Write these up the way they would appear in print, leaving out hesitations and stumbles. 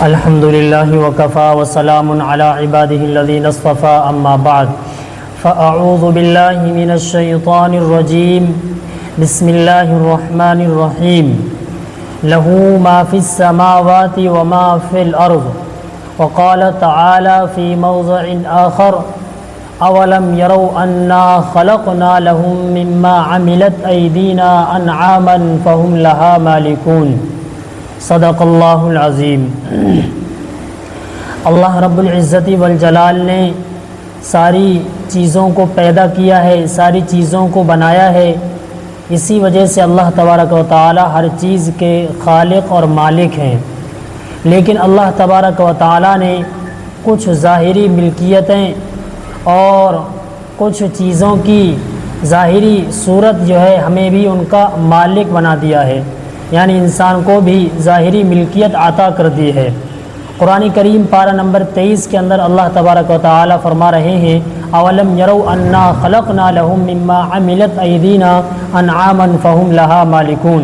الحمد للہ وکفى وسلام علی عباده الذین اصطفى اما بعد فاعوذ باللہ من الشیطان الرجیم بسم اللہ الرحمن الرحیم لہ ما فی السماوات وما فی الارض وقال تعالی فی موضع آخر اولم يروا انا خلقنا لهم مما عملت ایدینا انعاما فهم لها مالکون صدق اللہ العظیم۔ اللہ رب العزت والجلال نے ساری چیزوں کو پیدا کیا ہے، ساری چیزوں کو بنایا ہے، اسی وجہ سے اللہ تبارک و تعالی ہر چیز کے خالق اور مالک ہیں۔ لیکن اللہ تبارک و تعالی نے کچھ ظاہری ملکیتیں اور کچھ چیزوں کی ظاہری صورت جو ہے ہمیں بھی ان کا مالک بنا دیا ہے، یعنی انسان کو بھی ظاہری ملکیت عطا کر دی ہے۔ قرآن کریم پارہ نمبر 23 کے اندر اللہ تبارک و تعالی فرما رہے ہیں اولم یروا انا خلقنا لهم مما عملت ایدینا انعاما فهم لها مالکون،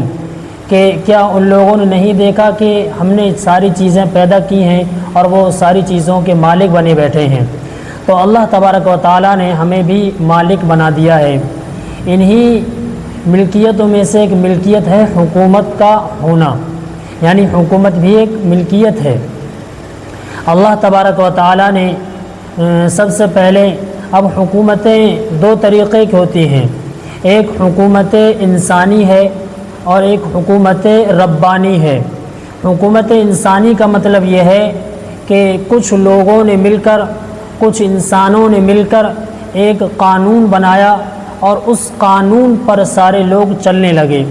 کہ کیا ان لوگوں نے نہیں دیکھا کہ ہم نے ساری چیزیں پیدا کی ہیں اور وہ ساری چیزوں کے مالک بنے بیٹھے ہیں۔ تو اللہ تبارک و تعالی نے ہمیں بھی مالک بنا دیا ہے۔ انہی ملکیتوں میں سے ایک ملکیت ہے حکومت کا ہونا، یعنی حکومت بھی ایک ملکیت ہے۔ اللہ تبارک و تعالی نے سب سے پہلے اب حکومتیں دو طریقے کی ہوتی ہیں، ایک حکومت انسانی ہے اور ایک حکومت ربانی ہے۔ حکومت انسانی کا مطلب یہ ہے کہ کچھ لوگوں نے مل کر، کچھ انسانوں نے مل کر ایک قانون بنایا اور اس قانون پر سارے لوگ چلنے لگے،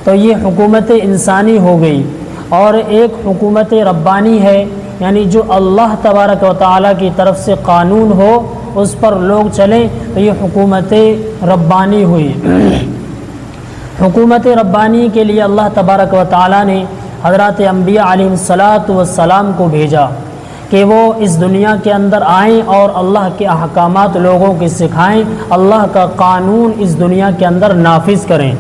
تو یہ حکومت انسانی ہو گئی۔ اور ایک حکومت ربانی ہے، یعنی جو اللہ تبارک و تعالیٰ کی طرف سے قانون ہو اس پر لوگ چلیں، تو یہ حکومت ربانی ہوئی۔ حکومت ربانی کے لیے اللہ تبارک و تعالیٰ نے حضرات انبیاء علیہ السلام کو بھیجا کہ وہ اس دنیا کے اندر آئیں اور اللہ کے احکامات لوگوں کو سکھائیں، اللہ کا قانون اس دنیا کے اندر نافذ کریں۔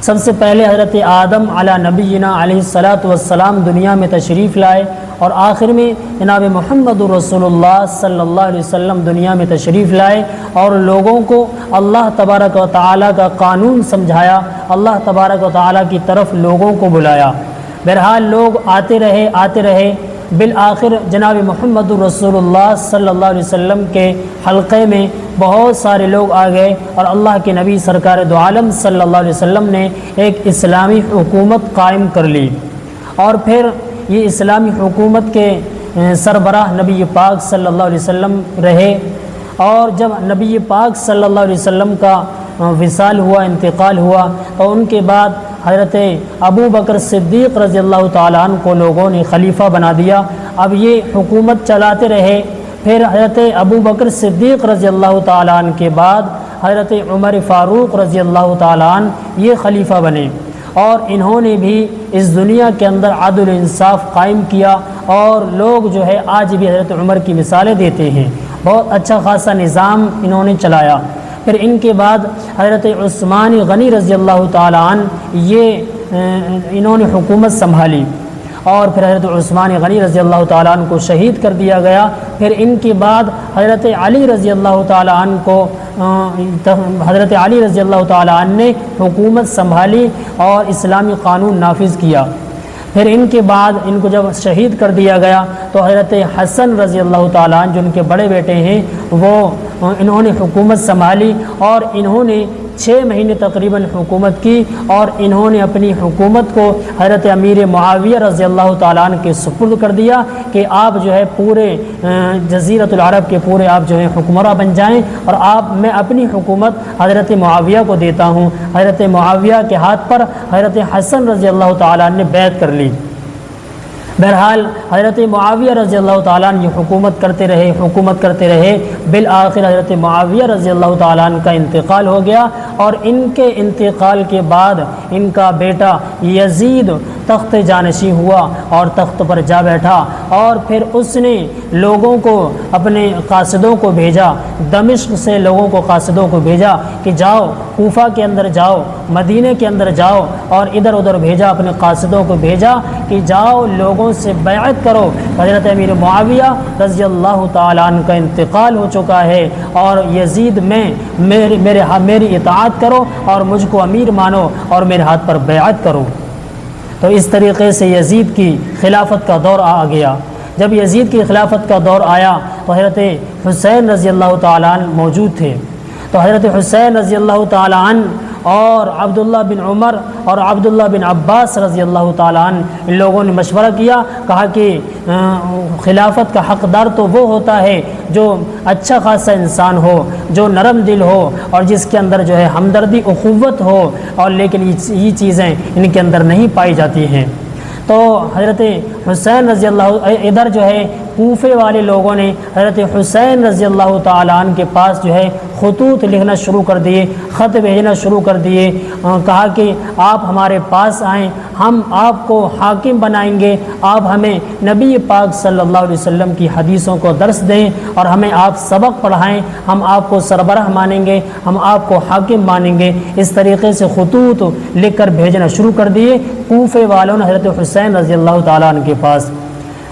سب سے پہلے حضرت آدم علی نبینا علیہ السلام دنیا میں تشریف لائے، اور آخر میں جناب محمد رسول اللہ صلی اللہ علیہ وسلم دنیا میں تشریف لائے اور لوگوں کو اللہ تبارک و تعالیٰ کا قانون سمجھایا، اللہ تبارک و تعالیٰ کی طرف لوگوں کو بلایا۔ بہرحال لوگ آتے رہے، بالآخر جناب محمد رسول اللہ صلی اللہ علیہ وسلم کے حلقے میں بہت سارے لوگ آ گئے، اور اللہ کے نبی سرکار دو عالم صلی اللہ علیہ وسلم نے ایک اسلامی حکومت قائم کر لی۔ اور پھر یہ اسلامی حکومت کے سربراہ نبی پاک صلی اللہ علیہ وسلم رہے، اور جب نبی پاک صلی اللہ علیہ وسلم کا وصال ہوا، انتقال ہوا، تو ان کے بعد حضرت ابو بکر صدیق رضی اللہ تعالیٰ عنہ کو لوگوں نے خلیفہ بنا دیا۔ اب یہ حکومت چلاتے رہے، پھر حضرت ابو بکر صدیق رضی اللہ تعالیٰ عنہ کے بعد حضرت عمر فاروق رضی اللہ تعالیٰ عنہ یہ خلیفہ بنے، اور انہوں نے بھی اس دنیا کے اندر عدل و انصاف قائم کیا، اور لوگ جو ہے آج بھی حضرت عمر کی مثالیں دیتے ہیں، بہت اچھا خاصا نظام انہوں نے چلایا۔ پھر ان کے بعد حضرت عثمان غنی رضی اللہ تعالیٰ عنہ انہوں نے حکومت سنبھالی، اور پھر حضرت عثمان غنی رضی اللہ تعالیٰ عنہ کو شہید کر دیا گیا۔ پھر ان کے بعد حضرت علی رضی اللہ تعالیٰ عنہ نے حکومت سنبھالی اور اسلامی قانون نافذ کیا۔ پھر ان کے بعد ان کو جب شہید کر دیا گیا تو حضرت حسن رضی اللہ تعالیٰ عنہ جن کے بڑے بیٹے ہیں انہوں نے حکومت سنبھالی، اور انہوں نے 6 مہینے تقریباً حکومت کی، اور انہوں نے اپنی حکومت کو حضرت امیر معاویہ رضی اللہ تعالیٰ عنہ کے سپرد کر دیا کہ آپ جو ہے پورے جزیرۃ العرب کے پورے آپ جو ہے حکمراں بن جائیں، اور میں اپنی حکومت حضرت معاویہ کو دیتا ہوں۔ حضرت معاویہ کے ہاتھ پر حضرت حسن رضی اللہ تعالیٰ عنہ نے بیعت کر لی۔ بہرحال حضرت معاویہ رضی اللہ تعالیٰ عنہ یہ حکومت کرتے رہے، بالآخر حضرت معاویہ رضی اللہ تعالیٰ عنہ کا انتقال ہو گیا، اور ان کے انتقال کے بعد ان کا بیٹا یزید تخت جانشین ہوا اور تخت پر جا بیٹھا، اور پھر اس نے لوگوں کو، اپنے قاصدوں کو بھیجا، دمشق سے لوگوں کو، قاصدوں کو بھیجا کہ جاؤ کوفہ کے اندر جاؤ، مدینہ کے اندر جاؤ، اور ادھر ادھر بھیجا، اپنے قاصدوں کو بھیجا کہ جاؤ لوگوں سے بیعت کرو۔ حضرت امیر معاویہ رضی اللہ تعالیٰ عنہ کا انتقال ہو چکا ہے، اور یزید میں میری اطاعت کرو اور مجھ کو امیر مانو اور میرے ہاتھ پر بیعت کرو۔ تو اس طریقے سے یزید کی خلافت کا دور آ گیا۔ جب یزید کی خلافت کا دور آیا تو حضرت حسین رضی اللہ تعالیٰ عنہ موجود تھے۔ تو حضرت حسین رضی اللہ تعالیٰ عنہ اور عبداللہ بن عمر اور عبداللہ بن عباس رضی اللہ تعالیٰ عنہ، ان لوگوں نے مشورہ کیا، کہا کہ خلافت کا حقدار تو وہ ہوتا ہے جو اچھا خاصا انسان ہو، جو نرم دل ہو، اور جس کے اندر جو ہے ہمدردی، اخوت ہو، اور لیکن یہ چیزیں ان کے اندر نہیں پائی جاتی ہیں۔ تو حضرت حسین رضی اللہ، ادھر جو ہے کوفے والے لوگوں نے حضرت حسین رضی اللہ تعالیٰ عنہ کے پاس جو ہے خطوط لکھنا شروع کر دیے، خط بھیجنا شروع کر دیے، کہا کہ آپ ہمارے پاس آئیں، ہم آپ کو حاکم بنائیں گے، آپ ہمیں نبی پاک صلی اللہ علیہ وسلم کی حدیثوں کو درس دیں اور ہمیں آپ سبق پڑھائیں، ہم آپ کو سربراہ مانیں گے، ہم آپ کو حاکم مانیں گے۔ اس طریقے سے خطوط لکھ کر بھیجنا شروع کر دیے کوفے والوں نے حضرت حسین رضی اللہ تعالیٰ عنہ کے پاس۔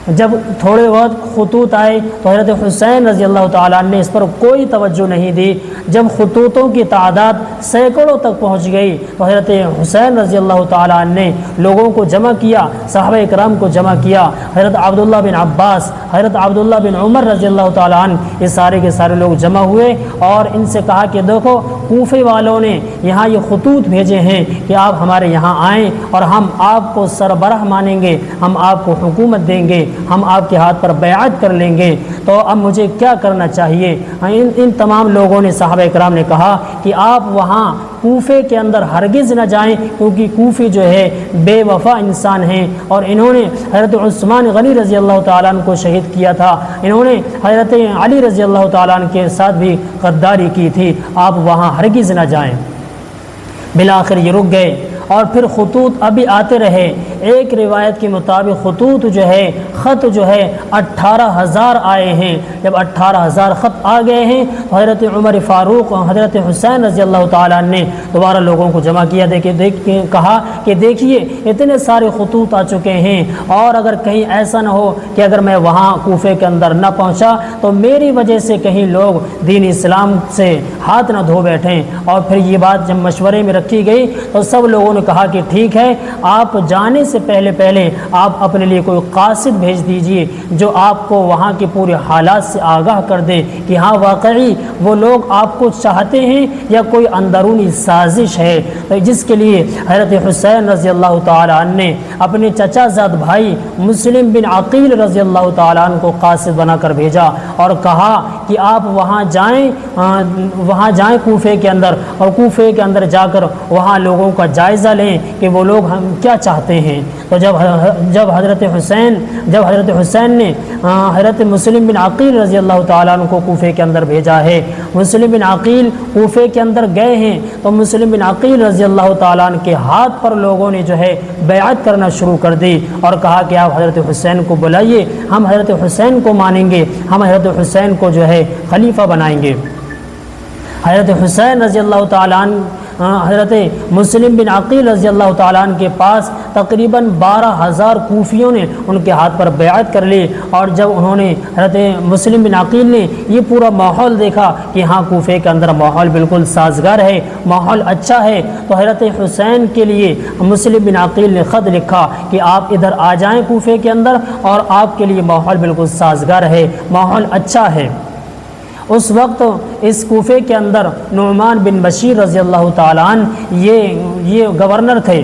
جب تھوڑے وقت خطوط آئے تو حضرت حسین رضی اللہ تعالیٰ عنہ نے اس پر کوئی توجہ نہیں دی۔ جب خطوطوں کی تعداد سینکڑوں تک پہنچ گئی تو حضرت حسین رضی اللہ تعالیٰ عنہ نے لوگوں کو جمع کیا، صحابہ اکرام کو جمع کیا، حضرت عبداللہ بن عباس، حضرت عبداللہ بن عمر رضی اللہ تعالیٰ عنہ، یہ سارے کے سارے لوگ جمع ہوئے، اور ان سے کہا کہ دیکھو کوفے والوں نے یہاں یہ خطوط بھیجے ہیں کہ آپ ہمارے یہاں آئیں اور ہم آپ کو سربراہ مانیں گے، ہم آپ کو حکومت دیں گے، ہم آپ کے ہاتھ پر بیعت کر لیں گے، تو اب مجھے کیا کرنا چاہیے؟ ان تمام لوگوں نے، صحابہ اکرام نے کہا کہ آپ وہاں کوفے کے اندر ہرگز نہ جائیں، کیونکہ کوفی جو ہے بے وفا انسان ہیں، اور انہوں نے حضرت عثمان غنی رضی اللہ تعالیٰ عنہ کو شہید کیا تھا، انہوں نے حضرت علی رضی اللہ تعالیٰ عنہ کے ساتھ بھی غداری کی تھی، آپ وہاں ہرگز نہ جائیں۔ بالآخر یہ رک گئے، اور پھر خطوط ابھی آتے رہے۔ ایک روایت کے مطابق خطوط جو ہے، خط جو ہے 18,000 آئے ہیں۔ جب 18,000 خط آ گئے ہیں تو حضرت عمر فاروق اور حضرت حسین رضی اللہ تعالیٰ عنہ نے دوبارہ لوگوں کو جمع کیا، کہا کہ دیکھیے اتنے سارے خطوط آ چکے ہیں، اور اگر کہیں ایسا نہ ہو کہ اگر میں وہاں کوفے کے اندر نہ پہنچا تو میری وجہ سے کہیں لوگ دین اسلام سے ہاتھ نہ دھو بیٹھیں۔ اور پھر یہ بات جب مشورے میں رکھی گئی تو سب لوگوں نے کہا کہ ٹھیک ہے، آپ جانے سے پہلے آپ اپنے لیے کوئی قاصد بھیج دیجئے جو آپ کو وہاں کے پورے حالات سے آگاہ کر دے کہ ہاں واقعی وہ لوگ آپ کو چاہتے ہیں یا کوئی اندرونی سازش ہے۔ جس کے لیے حضرت حسین رضی اللہ تعالیٰ عنہ نے اپنے چچا زاد بھائی مسلم بن عقیل رضی اللہ تعالیٰ عنہ کو قاصد بنا کر بھیجا، اور کہا کہ آپ وہاں جائیں کوفے کے اندر، اور کوفے کے اندر جا کر وہاں لوگوں کا جائزہ لیں کہ وہ لوگ ہم کیا چاہتے ہیں۔ تو جب حضرت حسین نے حضرت مسلم بن عقیل رضی اللہ تعالیٰ عنہ کو کوفے کے اندر بھیجا ہے، مسلم بن عقیل کوفے کے اندر گئے ہیں، تو مسلم بن عقیل رضی اللہ تعالیٰ عنہ کے ہاتھ پر لوگوں نے جو ہے بیعت کرنا شروع کر دی، اور کہا کہ آپ حضرت حسین کو بلائیے، ہم حضرت حسین کو مانیں گے، ہم حضرت حسین کو جو ہے خلیفہ بنائیں گے۔ حضرت حسین رضی اللہ تعالیٰ عنہ حضرت مسلم بن عقیل رضی اللہ تعالیٰ عنہ کے پاس تقریباً 12,000 کوفیوں نے ان کے ہاتھ پر بیعت کر لی، اور جب انہوں نے حضرت مسلم بن عقیل نے یہ پورا ماحول دیکھا کہ ہاں کوفے کے اندر ماحول بالکل سازگار ہے، ماحول اچھا ہے، تو حضرت حسین کے لیے مسلم بن عقیل نے خط لکھا کہ آپ ادھر آ جائیں کوفے کے اندر، اور آپ کے لیے ماحول بالکل سازگار ہے، ماحول اچھا ہے۔ اس وقت اس کوفے کے اندر نعمان بن بشیر رضی اللہ تعالیٰ عنہ یہ گورنر تھے،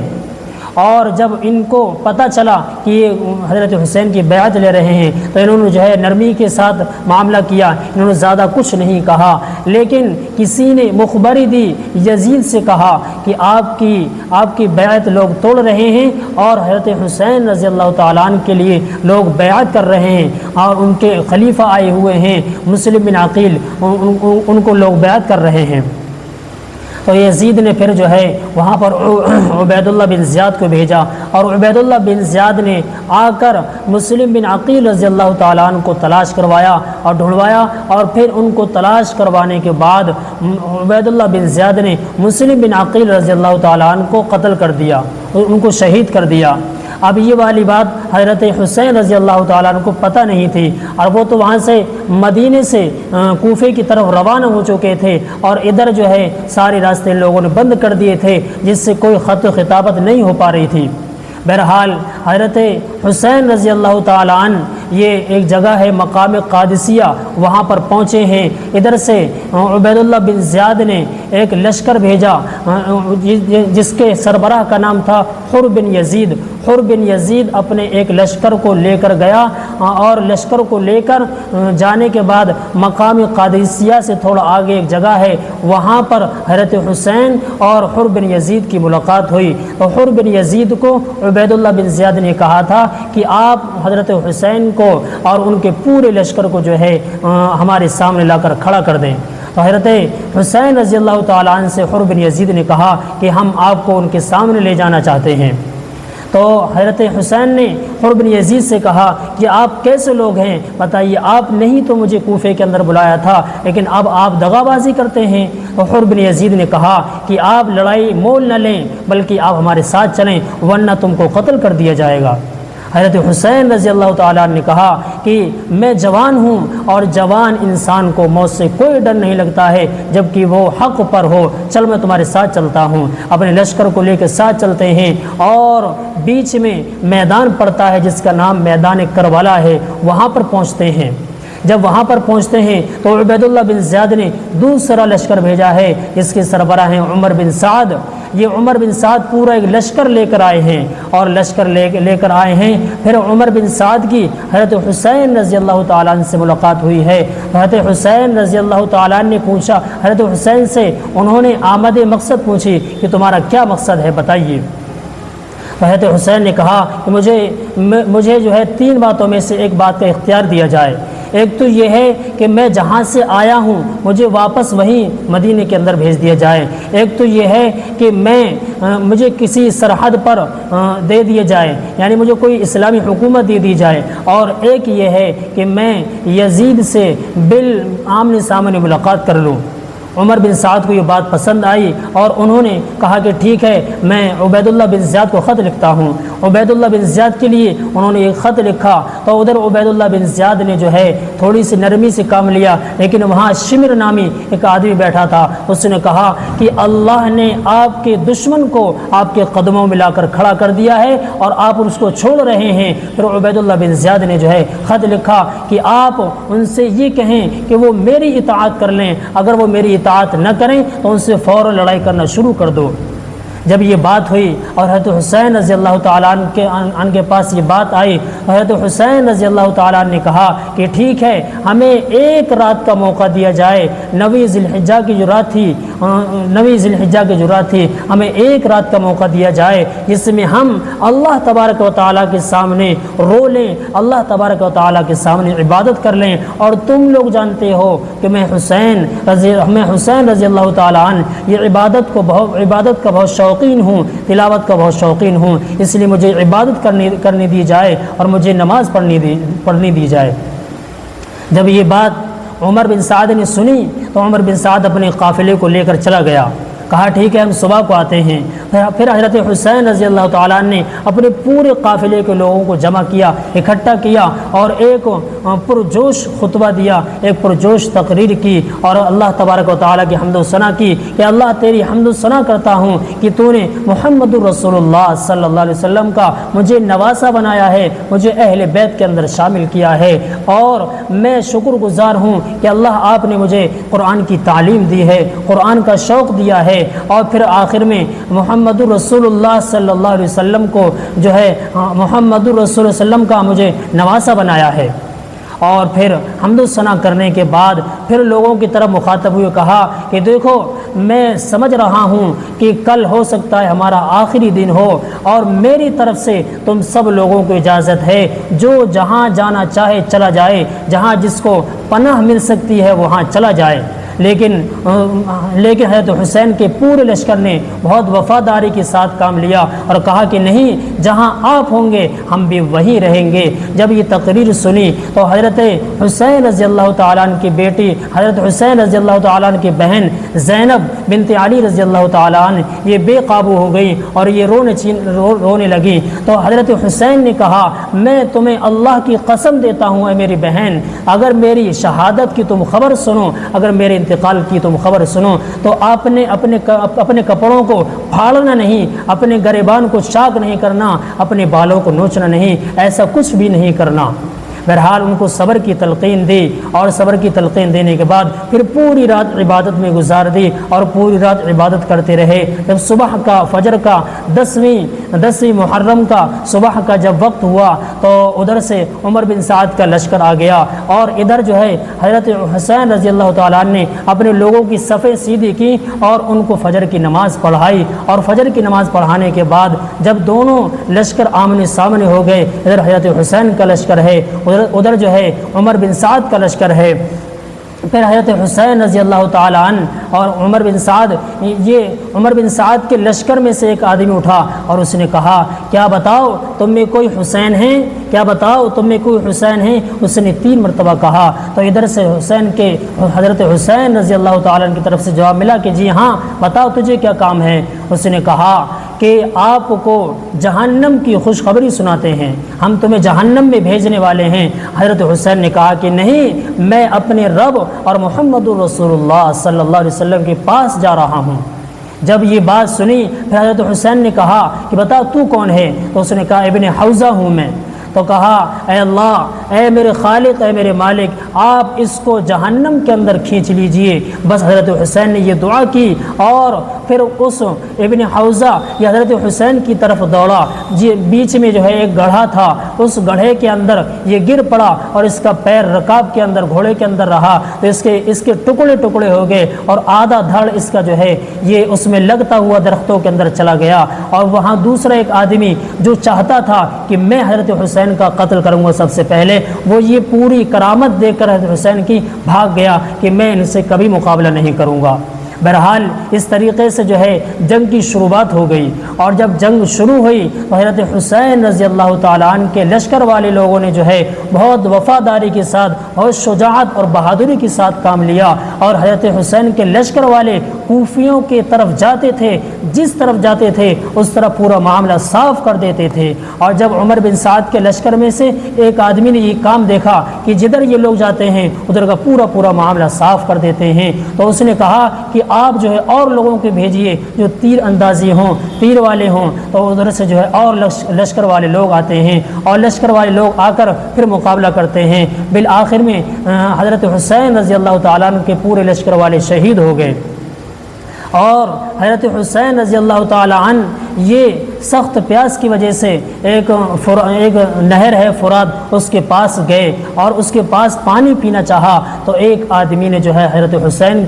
اور جب ان کو پتہ چلا کہ یہ حضرت حسین کی بیعت لے رہے ہیں تو انہوں نے جو ہے نرمی کے ساتھ معاملہ کیا، انہوں نے زیادہ کچھ نہیں کہا، لیکن کسی نے مخبری دی، یزید سے کہا کہ آپ کی بیعت لوگ توڑ رہے ہیں، اور حضرت حسین رضی اللہ تعالیٰ عنہ کے لیے لوگ بیعت کر رہے ہیں، اور ان کے خلیفہ آئے ہوئے ہیں مسلم بن عقیل، ان کو لوگ بیعت کر رہے ہیں۔ تو یزید نے پھر جو ہے وہاں پر عبید اللہ بن زیاد کو بھیجا، اور عبید اللہ بن زیاد نے آ کر مسلم بن عقیل رضی اللہ تعالیٰ عنہ کو تلاش کروایا اور ڈھونڈوایا، اور پھر ان کو تلاش کروانے کے بعد عبید اللہ بن زیاد نے مسلم بن عقیل رضی اللہ تعالیٰ عنہ کو قتل کر دیا، ان کو شہید کر دیا۔ اب یہ والی بات حضرت حسین رضی اللہ تعالیٰ عنہ کو پتہ نہیں تھی، اور وہ تو وہاں سے مدینے سے کوفے کی طرف روانہ ہو چکے تھے، اور ادھر جو ہے سارے راستے لوگوں نے بند کر دیے تھے، جس سے کوئی خط و خطابت نہیں ہو پا رہی تھی۔ بہرحال حضرت حسین رضی اللہ تعالیٰ عنہ یہ ایک جگہ ہے مقام قادسیہ، وہاں پر پہنچے ہیں۔ ادھر سے عبید اللہ بن زیاد نے ایک لشکر بھیجا جس کے سربراہ کا نام تھا حر بن یزید۔ حر بن یزید اپنے ایک لشکر کو لے کر گیا، اور لشکر کو لے کر جانے کے بعد مقام قادسیہ سے تھوڑا آگے ایک جگہ ہے، وہاں پر حضرت حسین اور حر بن یزید کی ملاقات ہوئی۔ تو حر بن یزید کو عبید اللہ بن زیاد نے کہا تھا کہ آپ حضرت حسین کو اور ان کے پورے لشکر کو جو ہے ہمارے سامنے لا کر کھڑا کر دیں۔ تو حضرت حسین رضی اللہ تعالیٰ عنہ سے حر بن یزید نے کہا کہ ہم آپ کو ان کے سامنے لے جانا چاہتے ہیں۔ تو حضرت حسین نے حر بن یزید سے کہا کہ آپ کیسے لوگ ہیں، بتائیے، آپ نہیں تو مجھے کوفے کے اندر بلایا تھا، لیکن اب آپ دغا بازی کرتے ہیں۔ تو حر بن یزید نے کہا کہ آپ لڑائی مول نہ لیں، بلکہ آپ ہمارے ساتھ چلیں، ورنہ تم کو قتل کر دیا جائے گا۔ حضرت حسین رضی اللہ تعالیٰ نے کہا کہ میں جوان ہوں، اور جوان انسان کو موت سے کوئی ڈر نہیں لگتا ہے جب کہ وہ حق پر ہو، چل میں تمہارے ساتھ چلتا ہوں۔ اپنے لشکر کو لے کے ساتھ چلتے ہیں، اور بیچ میں میدان پڑتا ہے جس کا نام میدان کربلا ہے، وہاں پر پہنچتے ہیں۔ جب وہاں پر پہنچتے ہیں تو عبید اللہ بن زیاد نے دوسرا لشکر بھیجا ہے جس کے سربراہ ہیں عمر بن سعد۔ یہ عمر بن سعد پورا ایک لشکر لے کر آئے ہیں، اور لشکر لے کر آئے ہیں۔ پھر عمر بن سعد کی حضرت حسین رضی اللہ تعالیٰ عنہ سے ملاقات ہوئی ہے۔ حضرت حسین رضی اللہ تعالیٰ عنہ نے پوچھا، حضرت حسین سے انہوں نے آمد مقصد پوچھی کہ تمہارا کیا مقصد ہے، بتائیے۔ حضرت حسین نے کہا کہ مجھے جو ہے 3 باتوں میں سے ایک بات کا اختیار دیا جائے۔ ایک تو یہ ہے کہ میں جہاں سے آیا ہوں مجھے واپس وہیں مدینے کے اندر بھیج دیا جائے۔ ایک تو یہ ہے کہ مجھے کسی سرحد پر دے دیے جائے، یعنی مجھے کوئی اسلامی حکومت دے دی جائے، اور ایک یہ ہے کہ میں یزید سے آمنے سامنے ملاقات کر لوں۔ عمر بن سعد کو یہ بات پسند آئی، اور انہوں نے کہا کہ ٹھیک ہے، میں عبید اللہ بن زیاد کو خط لکھتا ہوں۔ عبید اللہ بن زیاد کے لیے انہوں نے ایک خط لکھا، تو ادھر عبید اللہ بن زیاد نے جو ہے تھوڑی سی نرمی سے کام لیا، لیکن وہاں شمر نامی ایک آدمی بیٹھا تھا، اس نے کہا کہ اللہ نے آپ کے دشمن کو آپ کے قدموں میں لا کر کھڑا کر دیا ہے، اور آپ اس کو چھوڑ رہے ہیں۔ پھر عبید اللہ بن زیاد نے جو ہے خط لکھا کہ آپ ان سے یہ کہیں کہ وہ میری اطاعت کر لیں، اگر وہ میری اطاعت نہ کریں تو ان سے فوراً لڑائی کرنا شروع کر دو۔ جب یہ بات ہوئی اور حضرت حسین رضی اللہ تعالیٰ عنہ کے پاس یہ بات آئی، حضرت حسین رضی اللہ تعالیٰ عنہ نے کہا کہ ٹھیک ہے، ہمیں 1 رات کا موقع دیا جائے۔ 9 ذی الحجہ کی جو رات تھی ہمیں 1 رات کا موقع دیا جائے، جس میں ہم اللہ تبارک و تعالیٰ کے سامنے رو لیں، اللہ تبارک و تعالیٰ کے سامنے عبادت کر لیں۔ اور تم لوگ جانتے ہو کہ میں حسین رضی اللہ تعالیٰ عنہ یہ عبادت کا بہت شوقین ہوں، تلاوت کا بہت شوقین ہوں، اس لیے مجھے عبادت کرنے دی جائے اور مجھے نماز پڑھنے دی جائے۔ جب یہ بات عمر بن سعد نے سنی تو عمر بن سعد اپنے قافلے کو لے کر چلا گیا، کہا ٹھیک ہے، ہم صبح کو آتے ہیں۔ پھر حضرت حسین رضی اللہ تعالیٰ نے اپنے پورے قافلے کے لوگوں کو جمع کیا، اکٹھا کیا، اور ایک پرجوش خطبہ دیا، ایک پرجوش تقریر کی، اور اللہ تبارک و تعالیٰ کی حمد و ثنا کی کہ اللہ تیری حمد و ثنا کرتا ہوں کہ تو نے محمد الرسول اللہ صلی اللہ علیہ وسلم کا مجھے نواسہ بنایا ہے، مجھے اہل بیت کے اندر شامل کیا ہے، اور میں شکر گزار ہوں کہ اللہ آپ نے مجھے قرآن کی تعلیم دی ہے، قرآن کا شوق دیا ہے، اور پھر آخر میں محمد الرسول اللہ صلی اللہ علیہ وسلم کو جو ہے محمد الرسول وسلم کا مجھے نواسہ بنایا ہے۔ اور پھر حمد و ثنا کرنے کے بعد پھر لوگوں کی طرف مخاطب ہوئے کہا کہ دیکھو، میں سمجھ رہا ہوں کہ کل ہو سکتا ہے ہمارا آخری دن ہو، اور میری طرف سے تم سب لوگوں کو اجازت ہے، جو جہاں جانا چاہے چلا جائے، جہاں جس کو پناہ مل سکتی ہے وہاں چلا جائے، لیکن حضرت حسین کے پورے لشکر نے بہت وفاداری کے ساتھ کام لیا اور کہا کہ نہیں، جہاں آپ ہوں گے ہم بھی وہیں رہیں گے۔ جب یہ تقریر سنی تو حضرت حسین رضی اللہ تعالیٰ عنہ کی بیٹی، حضرت حسین رضی اللہ تعالیٰ عنہ کی بہن زینب بنت علی رضی اللہ تعالیٰ عنہ یہ بے قابو ہو گئی اور یہ رونے لگی۔ تو حضرت حسین نے کہا، میں تمہیں اللہ کی قسم دیتا ہوں اے میری بہن، اگر میری شہادت کی تم خبر سنو، اگر میرے انتقال کی تم خبر سنو تو آپ نے اپنے کپڑوں کو پھاڑنا نہیں، اپنے گریبان کو چاک نہیں کرنا، اپنے بالوں کو نوچنا نہیں، ایسا کچھ بھی نہیں کرنا۔ بہرحال ان کو صبر کی تلقین دی اور صبر کی تلقین دینے کے بعد پھر پوری رات عبادت میں گزار دی اور پوری رات عبادت کرتے رہے۔ جب صبح کا فجر کا 10ویں محرم کا صبح کا جب وقت ہوا تو ادھر سے عمر بن سعد کا لشکر آ گیا اور ادھر جو ہے حضرت حسین رضی اللہ تعالیٰ عنہ نے اپنے لوگوں کی صفیں سیدھی کی اور ان کو فجر کی نماز پڑھائی، اور فجر کی نماز پڑھانے کے بعد جب دونوں لشکر آمنے سامنے ہو گئے، ادھر حضرت حسین کا لشکر ہے، ادھر جو ہے عمر بن سعد کا لشکر ہے، پھر حضرت حسین رضی اللہ تعالیٰ عنہ اور عمر بن سعد کے لشکر میں سے ایک آدمی اٹھا اور اس نے کہا، کیا بتاؤ تم میں کوئی حسین ہیں؟ کیا بتاؤ تم میں کوئی حسین ہیں؟ اس نے 3 مرتبہ کہا تو ادھر سے حضرت حسین رضی اللہ تعالیٰ عنہ کی طرف سے جواب ملا کہ جی ہاں، بتاؤ تجھے کیا کام ہے؟ اس نے کہا کہ آپ کو جہنم کی خوشخبری سناتے ہیں، ہم تمہیں جہنم میں بھیجنے والے ہیں۔ حضرت حسین نے کہا کہ نہیں، میں اپنے رب اور محمد رسول اللہ صلی اللہ علیہ وسلم کے پاس جا رہا ہوں۔ جب یہ بات سنی پھر حضرت حسین نے کہا کہ بتا تو کون ہے؟ تو اس نے کہا ابن حوزہ ہوں میں۔ تو کہا اے اللہ، اے میرے خالق، اے میرے مالک، آپ اس کو جہنم کے اندر کھینچ لیجئے۔ بس حضرت حسین نے یہ دعا کی اور پھر اس ابن حوزہ یہ حضرت حسین کی طرف دوڑا، بیچ میں جو ہے ایک گڑھا تھا، اس گڑھے کے اندر یہ گر پڑا اور اس کا پیر رکاب کے اندر، گھوڑے کے اندر رہا تو اس کے ٹکڑے ٹکڑے ہو گئے اور آدھا دھڑ اس کا جو ہے یہ اس میں لگتا ہوا درختوں کے اندر چلا گیا۔ اور وہاں دوسرا ایک آدمی جو چاہتا تھا کہ میں حضرت حسین کا قتل کروں گا سب سے پہلے، وہ یہ پوری کرامت دیکھ کر حضرت حسین کی بھاگ گیا کہ میں ان سے کبھی مقابلہ نہیں کروں گا۔ بہرحال اس طریقے سے جو ہے جنگ کی شروعات ہو گئی، اور جب جنگ شروع ہوئی تو حضرت حسین رضی اللہ تعالیٰ عنہ کے لشکر والے لوگوں نے جو ہے بہت وفاداری کے ساتھ، بہت شجاعت اور بہادری کے ساتھ کام لیا، اور حضرت حسین کے لشکر والے کوفیوں کے طرف جاتے تھے، جس طرف جاتے تھے اس طرف پورا معاملہ صاف کر دیتے تھے۔ اور جب عمر بن سعد کے لشکر میں سے ایک آدمی نے یہ کام دیکھا کہ جدھر یہ لوگ جاتے ہیں ادھر کا پورا معاملہ صاف کر دیتے ہیں، تو اس نے کہا کہ آپ جو ہے اور لوگوں کے بھیجیے جو تیر اندازی ہوں، تیر والے ہوں، تو ادھر سے جو ہے اور لشکر والے لوگ آتے ہیں اور لشکر والے لوگ آ کر پھر مقابلہ کرتے ہیں۔ بالآخر میں حضرت حسین رضی اللہ تعالیٰ عنہ کے پورے لشکر والے شہید ہو گئے، اور حضرت حسین رضی اللہ تعالیٰ عنہ یہ سخت پیاس کی وجہ سے ایک نہر ہے فرات، اس کے پاس گئے اور اس کے پاس پانی پینا چاہا تو ایک آدمی نے جو ہے حضرت حسین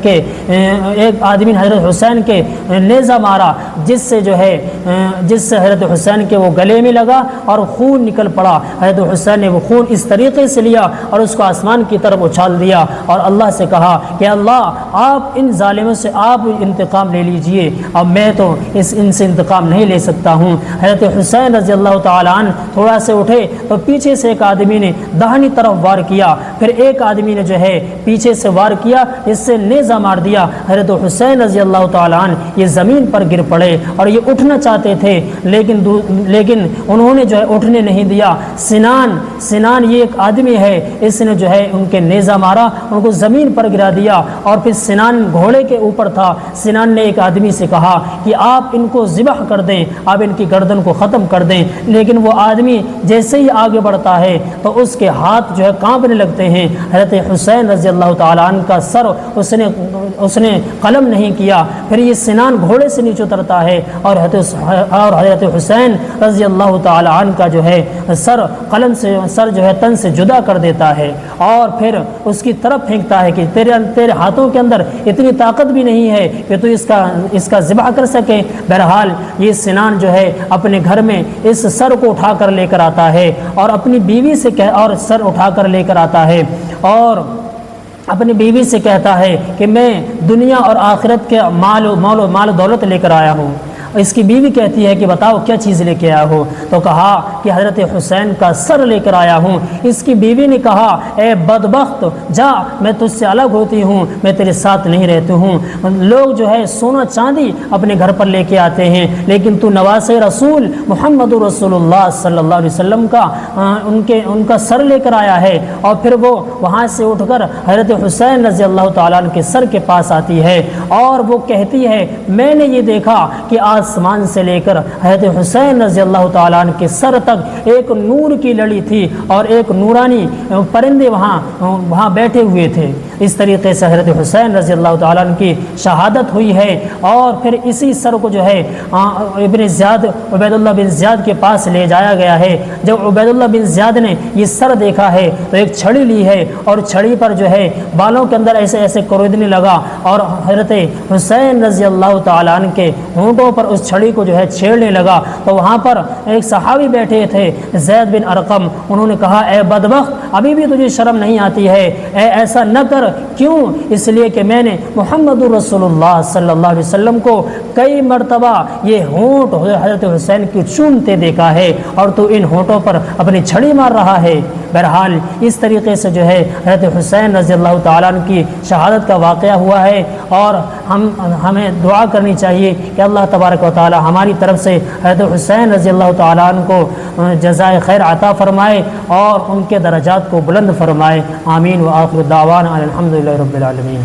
کے نیزہ مارا، جس سے حضرت حسین کے وہ گلے میں لگا اور خون نکل پڑا۔ حضرت حسین نے وہ خون اس طریقے سے لیا اور اس کو آسمان کی طرف اچھال دیا اور اللہ سے کہا کہ اللہ، آپ ان ظالموں سے آپ انتقام لے لیجئے، اب میں تو ان سے انتقام نہیں لے سکتا ہوں۔ حضرت حسین رضی اللہ تعالیٰ عنہ تھوڑا سے اٹھے تو پیچھے سے ایک آدمی نے داہنی طرف وار کیا، پھر ایک آدمی نے جو ہے پیچھے سے وار کیا، اس سے نیزہ مار دیا۔ حضرت حسین رضی اللہ تعالیٰ عنہ یہ زمین پر گر پڑے اور یہ اٹھنا چاہتے تھے لیکن انہوں نے جو ہے اٹھنے نہیں دیا۔ سنان یہ ایک آدمی ہے، اس نے جو ہے ان کے نیزہ مارا، ان کو زمین پر گرا دیا، اور پھر سنان گھوڑے کے اوپر تھا۔ سنان نے ایک آدمی سے کہا کہ آپ ان کو ذبح کر دیں، آپ ان کی گردن کو ختم کر دیں، لیکن وہ آدمی جیسے ہی آگے بڑھتا ہے تو اس کے ہاتھ جو ہے کانپنے لگتے ہیں۔ حضرت حسین رضی اللہ تعالیٰ عنہ کا سر اس نے قلم نہیں کیا، پھر یہ سنان گھوڑے سے نیچے اترتا ہے اور حضرت حسین رضی اللہ تعالیٰ عنہ کا جو ہے سر جو ہے تن سے جدا کر دیتا ہے، اور پھر اس کی طرف پھینکتا ہے کہ تیرے ہاتھوں کے اندر اتنی طاقت بھی نہیں ہے کہ تو اس کا ذبح کر سکے۔ بہرحال یہ سنان جو ہے اپنے گھر میں اس سر کو اٹھا کر لے کر آتا ہے اور اپنی بیوی سے اور سر اٹھا کر لے کر آتا ہے، اور اپنی بیوی سے کہتا ہے کہ میں دنیا اور آخرت کے مال و دولت لے کر آیا ہوں۔ اس کی بیوی کہتی ہے کہ بتاؤ کیا چیز لے کے آیا ہو؟ تو کہا کہ حضرت حسین کا سر لے کر آیا ہوں۔ اس کی بیوی نے کہا اے بدبخت، جا، میں تجھ سے الگ ہوتی ہوں، میں تیرے ساتھ نہیں رہتی ہوں۔ لوگ جو ہے سونا چاندی اپنے گھر پر لے کے آتے ہیں، لیکن تو نواسے رسول محمد رسول اللہ صلی اللہ علیہ وسلم کا ان کا سر لے کر آیا ہے۔ اور پھر وہ وہاں سے اٹھ کر حضرت حسین رضی اللہ تعالیٰ عنہ کے سر کے پاس آتی ہے اور وہ کہتی ہے میں نے یہ دیکھا کہ آسمان سے لے کر حضرت حسین رضی اللہ تعالیٰ عنہ کے سر تک ایک نور کی لڑی تھی اور ایک نورانی پرندے وہاں بیٹھے ہوئے تھے۔ اس طریقے سے حضرت حسین رضی اللہ تعالیٰ عنہ کی شہادت ہوئی ہے۔ اور پھر اسی سر کو جو ہے عبید اللہ بن زیاد کے پاس لے جایا گیا ہے۔ جب عبید اللہ بن زیاد نے یہ سر دیکھا ہے تو ایک چھڑی لی ہے اور چھڑی پر جو ہے بالوں کے اندر ایسے ایسے کوردنے لگا اور حضرت حسین رضی اللہ تعالیٰ عنہ کے ہونٹوں پر اس چھڑی کو جو ہے چھیڑنے لگا۔ تو وہاں پر ایک صحابی بیٹھے تھے زید بن ارقم، انہوں نے کہا اے بدبخت، ابھی بھی تجھے شرم نہیں آتی ہے؟ ایسا نہ کر۔ کیوں؟ اس لیے کہ میں نے محمد رسول اللہ صلی اللہ علیہ وسلم کو کئی مرتبہ یہ ہونٹ حضرت حسین کی چومتے دیکھا ہے اور تو ان ہونٹوں پر اپنی چھڑی مار رہا ہے۔ بہرحال اس طریقے سے جو ہے حضرت حسین رضی اللہ تعالیٰ عنہ کی شہادت کا واقعہ ہوا ہے۔ اور ہمیں دعا کرنی چاہیے کہ اللہ تبارک و تعالیٰ ہماری طرف سے حضرت حسین رضی اللہ تعالیٰ عنہ کو جزائے خیر عطا فرمائے اور ان کے درجات کو بلند فرمائے۔ آمین۔ وآخر دعوانا الحمدللہ رب العالمین۔